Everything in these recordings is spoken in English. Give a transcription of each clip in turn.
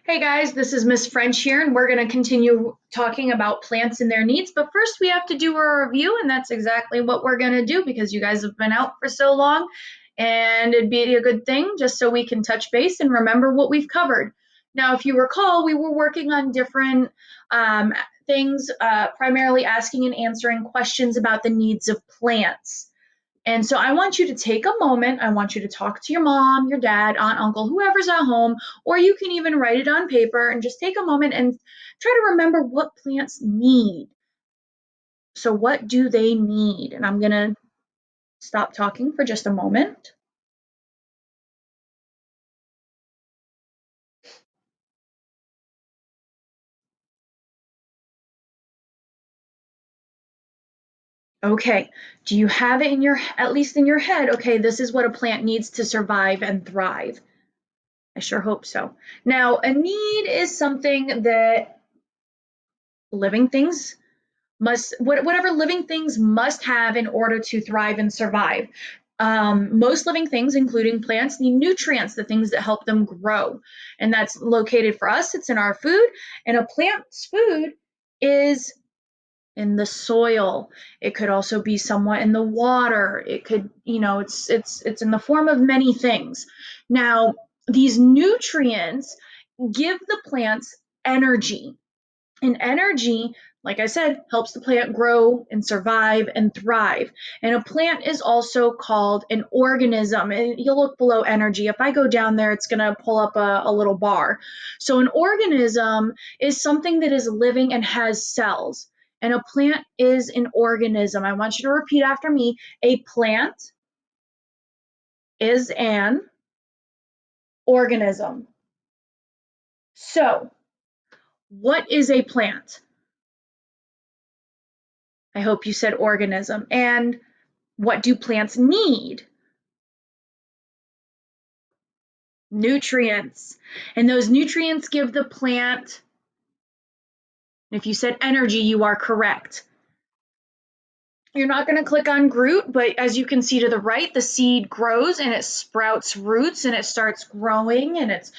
Hey guys, this is Miss French here, and we're going to continue talking about plants and their needs. But first, we have to do a review, and that's exactly what we're going to do because you guys have been out for so long, and it'd be a good thing just so we can touch base and remember what we've covered. Now, if you recall, we were working on different um, things, primarily asking and answering questions about the needs of plants. And so I want you to take a moment. I want you to talk to your mom, your dad, aunt, uncle, whoever's at home, or you can even write it on paper and just take a moment and try to remember what plants need. So, what do they need? And I'm going to stop talking for just a moment. Okay, do you have it in your, at least in your head? Okay, this is what a plant needs to survive and thrive. I sure hope so. Now, a need is something that living things whatever living things must have in order to thrive and survive. Most living things, including plants, need nutrients, the things that help them grow. And that's located for us, it's in our food. And a plant's food is in the soil. It could also be somewhat in the water. It could, it's in the form of many things. Now, these nutrients give the plants energy, and energy, like I said, helps the plant grow and survive and thrive. And a plant is also called an organism. And you'll look below energy. If I go down there, it's going to pull up a little bar. So an organism is something that is living and has cells. And a plant is an organism. I want you to repeat after me. A plant is an organism. So, what is a plant? I hope you said organism. And what do plants need? Nutrients. And those nutrients give the plant, if you said energy, you are correct. You're not going to click on Groot, but as you can see to the right, the seed grows and it sprouts roots and it starts growing, and its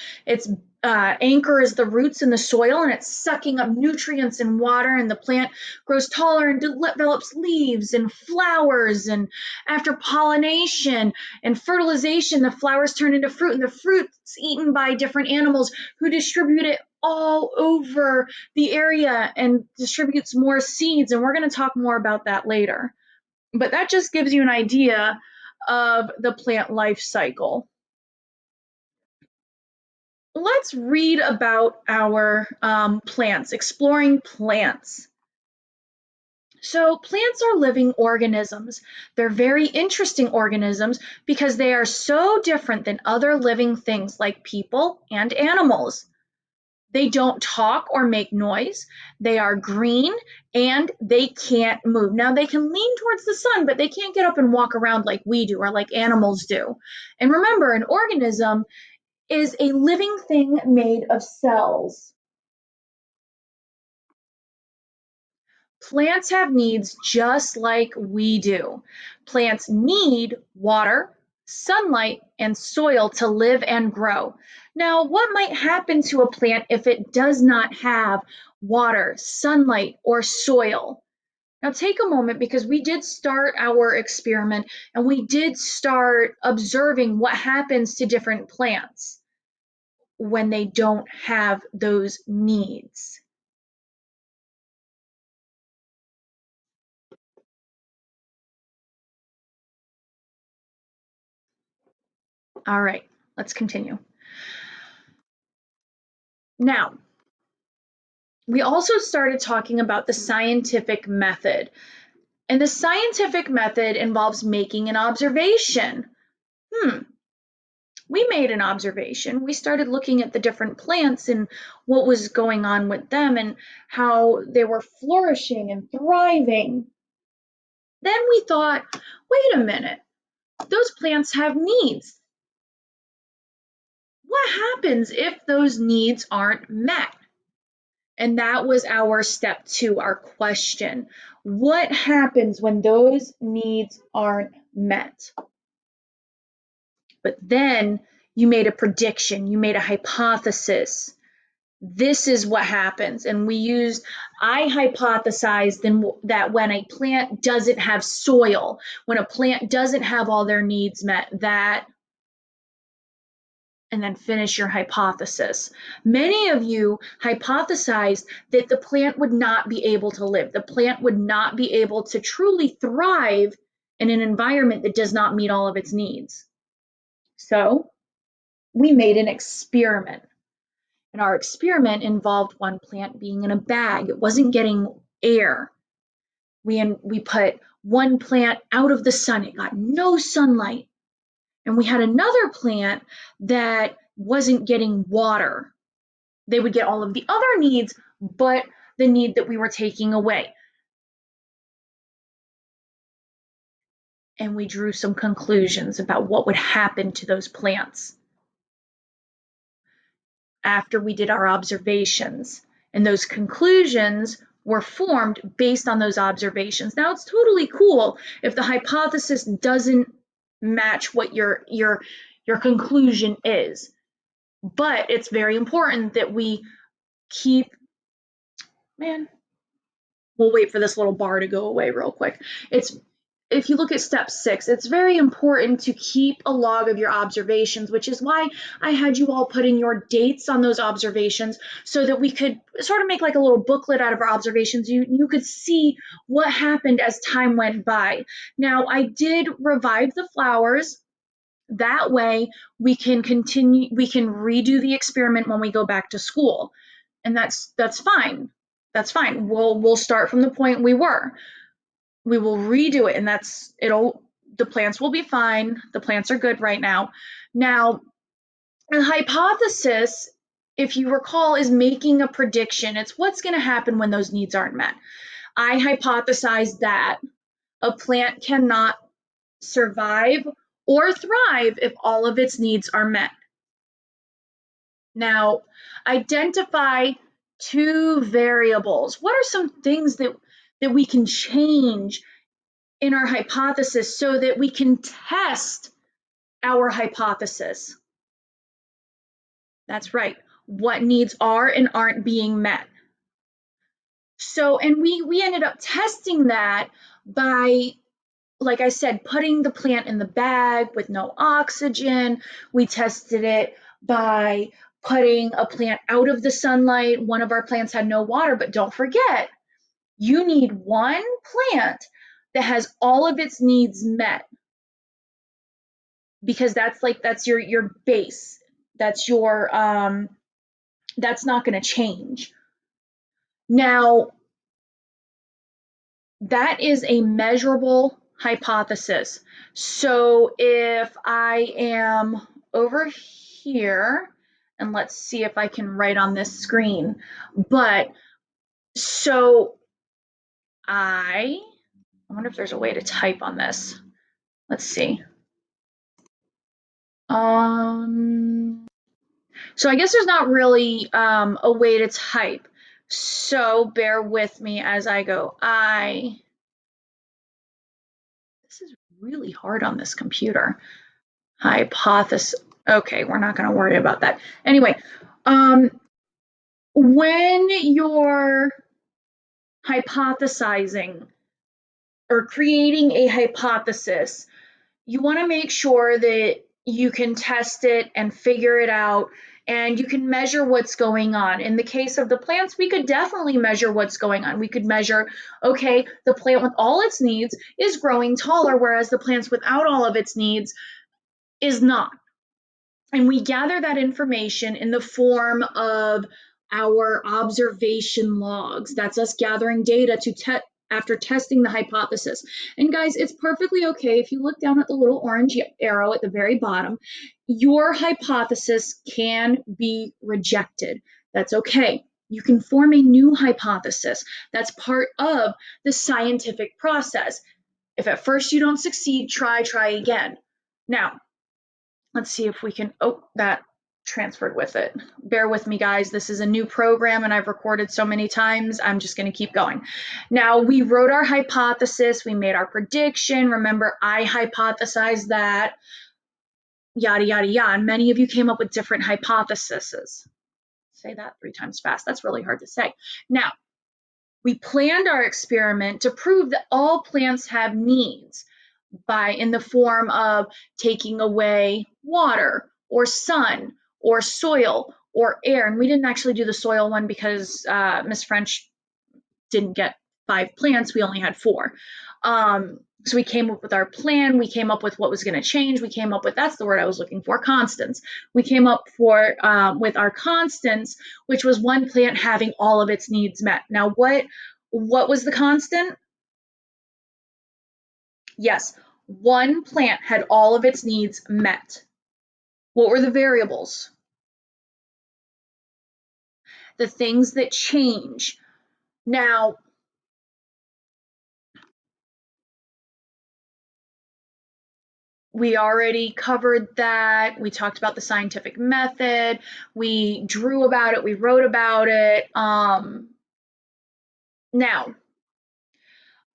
anchor is the roots in the soil, and it's sucking up nutrients and water, and the plant grows taller and develops leaves and flowers, and after pollination and fertilization, the flowers turn into fruit, and the fruit's eaten by different animals who distribute it all over the area and distributes more seeds, and we're going to talk more about that later. But that just gives you an idea of the plant life cycle. Let's read about our plants, exploring plants. So, plants are living organisms. They're very interesting organisms because they are so different than other living things like people and animals. They don't talk or make noise. They are green and they can't move. Now, they can lean towards the sun, but they can't get up and walk around like we do or like animals do. And remember, an organism is a living thing made of cells. Plants have needs just like we do. Plants need water, sunlight, and soil to live and grow. Now, what might happen to a plant if it does not have water, sunlight, or soil? Now, take a moment because we did start our experiment and we did start observing what happens to different plants when they don't have those needs. All right, let's continue. Now, we also started talking about the scientific method. And the scientific method involves making an observation. Hmm, we made an observation. We started looking at the different plants and what was going on with them and how they were flourishing and thriving. Then we thought, wait a minute, those plants have needs. What happens if those needs aren't met? And that was our step two, our question. What happens when those needs aren't met? But then you made a prediction, you made a hypothesis. this is what happens. And I hypothesized that when a plant doesn't have soil, when a plant doesn't have all their needs met, and then finish your hypothesis. Many of you hypothesized that the plant would not be able to live. The plant would not be able to truly thrive in an environment that does not meet all of its needs. So we made an experiment. And our experiment involved one plant being in a bag. It wasn't getting air. We put one plant out of the sun. It got no sunlight. And we had another plant that wasn't getting water. They would get all of the other needs, but the need that we were taking away. And we drew some conclusions about what would happen to those plants after we did our observations. And those conclusions were formed based on those observations. Now, it's totally cool if the hypothesis doesn't match what your conclusion is. But it's very important that we keep, we'll wait for this little bar to go away real quick. If you look at step 6, it's very important to keep a log of your observations, which is why I had you all put in your dates on those observations so that we could sort of make like a little booklet out of our observations. You could see what happened as time went by. Now, I did revive the flowers. That way we can redo the experiment when we go back to school. And that's fine. That's fine. We'll start from the point we were. We will redo it, and the plants will be fine. The plants are good right now. Now, a hypothesis, if you recall, is making a prediction. It's what's going to happen when those needs aren't met. I hypothesized that a plant cannot survive or thrive if all of its needs are met. Now, identify 2 variables. What are some things that we can change in our hypothesis so that we can test our hypothesis? That's right. What needs are and aren't being met. So, and we ended up testing that by, like I said, putting the plant in the bag with no oxygen. We tested it by putting a plant out of the sunlight. One of our plants had no water, but don't forget, you need one plant that has all of its needs met, because that's your base. That's your that's not going to change. Now, that is a measurable hypothesis. So if I am over here, and let's see if I can write on this screen, but so I wonder if there's a way to type on this. Let's see. So I guess there's not really a way to type. So bear with me as I go. This is really hard on this computer. Hypothesis. Okay, we're not going to worry about that. Anyway, when you're hypothesizing or creating a hypothesis, you want to make sure that you can test it and figure it out, and you can measure what's going on. In the case of the plants, we could definitely measure what's going on. We could measure, okay, the plant with all its needs is growing taller, whereas the plants without all of its needs is not. And we gather that information in the form of our observation logs. That's us gathering data after testing the hypothesis. And guys, it's perfectly okay if you look down at the little orange arrow at the very bottom. Your hypothesis can be rejected. That's okay. You can form a new hypothesis. That's part of the scientific process. If at first you don't succeed, try again. Now, let's see if we can, that transferred with it. Bear with me, guys. This is a new program and I've recorded so many times. I'm just going to keep going. Now, we wrote our hypothesis. We made our prediction. Remember, I hypothesized that, yada, yada, yada. And many of you came up with different hypotheses. say that 3 times fast. That's really hard to say. Now, we planned our experiment to prove that all plants have needs in the form of taking away water or sun or soil or air. And we didn't actually do the soil one because Miss French didn't get 5 plants. We only had 4. So we came up with our plan. We came up with what was going to change. We came up with, that's the word I was looking for, constants. We came up with our constants, which was one plant having all of its needs met. Now, what was the constant? Yes, one plant had all of its needs met. What were the variables? The things that change. Now, we already covered that. We talked about the scientific method. We drew about it. We wrote about it. Now,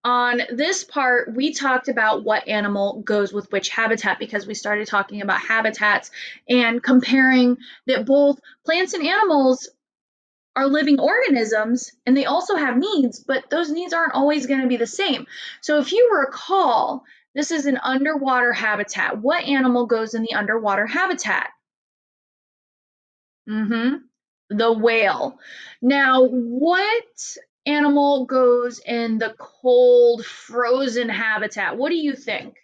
on this part, we talked about what animal goes with which habitat because we started talking about habitats and comparing that both plants and animals are living organisms and they also have needs, but those needs aren't always going to be the same. So if you recall, this is an underwater habitat. What animal goes in the underwater habitat? The whale. Now, what animal goes in the cold, frozen habitat? What do you think?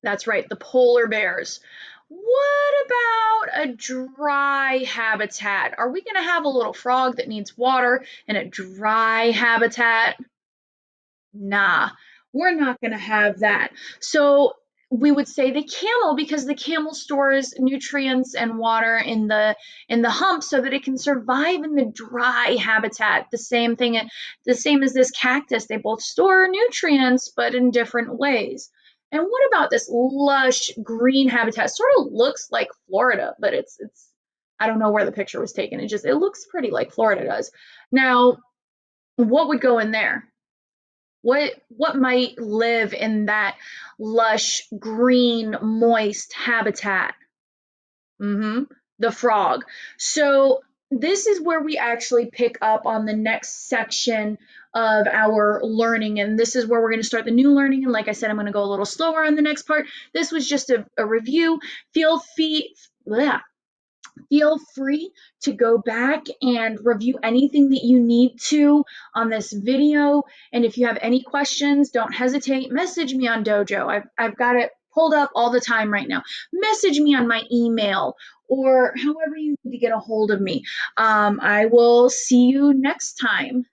That's right, the polar bears. What about a dry habitat? Are we going to have a little frog that needs water in a dry habitat? Nah, we're not going to have that. So we would say the camel because the camel stores nutrients and water in the hump so that it can survive in the dry habitat. The same as this cactus. They both store nutrients but in different ways. And what about this lush green habitat? Sort of looks like Florida, but it's I don't know where the picture was taken. It looks pretty like Florida does. Now, what would go in there? What might live in that lush, green, moist habitat? The frog. So this is where we actually pick up on the next section of our learning, and this is where we're going to start the new learning. And like I said, I'm going to go a little slower on the next part. This was just a review. Feel free to go back and review anything that you need to on this video. And if you have any questions, don't hesitate. Message me on Dojo. I've got it pulled up all the time right now. Message me on my email or however you need to get a hold of me. I will see you next time.